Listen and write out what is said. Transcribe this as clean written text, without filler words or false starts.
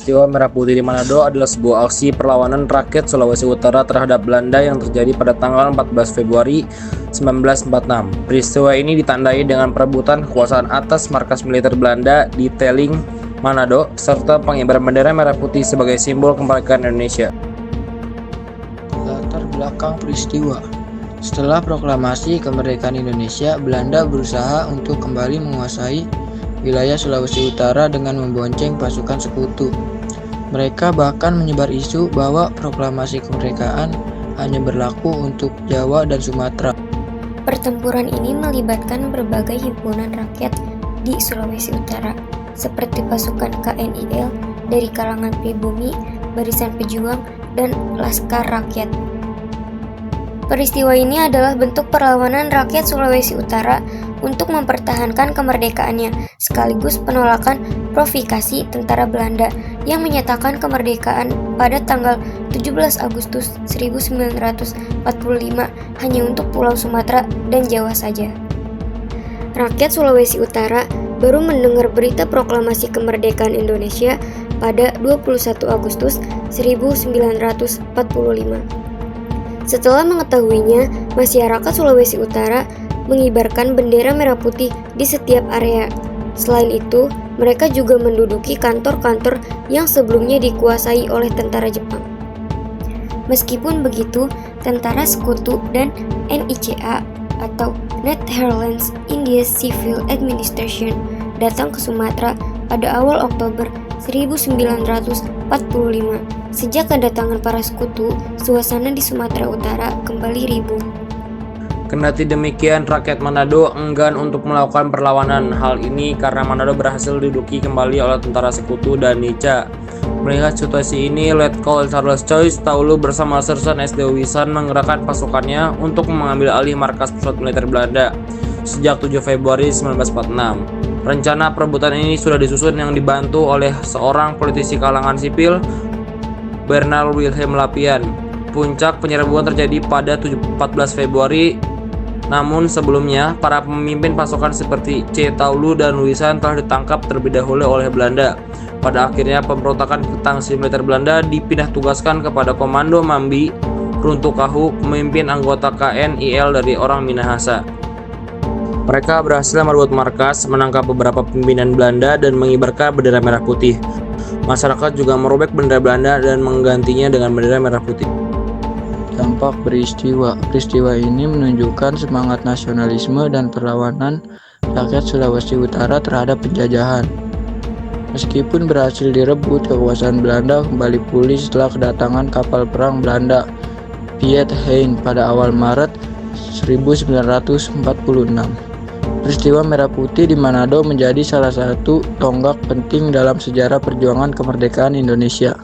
Peristiwa Merah Putih di Manado adalah sebuah aksi perlawanan rakyat Sulawesi Utara terhadap Belanda yang terjadi pada tanggal 14 Februari 1946. Peristiwa ini ditandai dengan perebutan kekuasaan atas markas militer Belanda di Teling, Manado, serta pengibaran bendera merah putih sebagai simbol kemerdekaan Indonesia. Latar belakang peristiwa. Setelah proklamasi kemerdekaan Indonesia, Belanda berusaha untuk kembali menguasai wilayah Sulawesi Utara dengan membonceng pasukan sekutu. Mereka bahkan menyebar isu bahwa proklamasi kemerdekaan hanya berlaku untuk Jawa dan Sumatera. Pertempuran ini melibatkan berbagai himpunan rakyat di Sulawesi Utara, seperti pasukan KNIL dari kalangan pribumi, Barisan Pejuang, dan Laskar Rakyat. Peristiwa ini adalah bentuk perlawanan rakyat Sulawesi Utara untuk mempertahankan kemerdekaannya, sekaligus penolakan provokasi tentara Belanda yang menyatakan kemerdekaan pada tanggal 17 Agustus 1945 hanya untuk Pulau Sumatera dan Jawa saja. Rakyat Sulawesi Utara baru mendengar berita proklamasi kemerdekaan Indonesia pada 21 Agustus 1945. Setelah mengetahuinya, masyarakat Sulawesi Utara mengibarkan bendera merah putih di setiap area. Selain itu, mereka juga menduduki kantor-kantor yang sebelumnya dikuasai oleh tentara Jepang. Meskipun begitu, tentara sekutu dan NICA atau Netherlands India Civil Administration datang ke Sumatera pada awal Oktober 1945. Sejak kedatangan para sekutu, suasana di Sumatera Utara kembali ribuh. Kendati demikian, rakyat Manado enggan untuk melakukan perlawanan. Hal ini karena Manado berhasil diduduki kembali oleh tentara sekutu dan NICA. Melihat situasi ini, Letkol Charles Choice Taulu bersama Sersan SD Wisan menggerakkan pasukannya untuk mengambil alih markas pusat militer Belanda sejak 7 Februari 1946. Rencana perebutan ini sudah disusun yang dibantu oleh seorang politisi kalangan sipil, Bernard Wilhelm Lapian. Puncak penyerbuan terjadi pada 14 Februari, namun sebelumnya para pemimpin pasukan seperti C. Taulu dan Wisan telah ditangkap terlebih dahulu oleh Belanda. Pada akhirnya pemberontakan tangsi militer Belanda dipindah tugaskan kepada Komando Mambi Runtukahu, pemimpin anggota KNIL dari orang Minahasa. Mereka berhasil merebut markas, menangkap beberapa pimpinan Belanda, dan mengibarkan bendera merah putih. Masyarakat juga merobek bendera Belanda dan menggantinya dengan bendera merah putih. Dampak peristiwa. Peristiwa ini menunjukkan semangat nasionalisme dan perlawanan rakyat Sulawesi Utara terhadap penjajahan. Meskipun berhasil direbut, kekuasaan Belanda kembali pulih setelah kedatangan kapal perang Belanda Piet Hein pada awal Maret 1946. Peristiwa Merah Putih di Manado menjadi salah satu tonggak penting dalam sejarah perjuangan kemerdekaan Indonesia.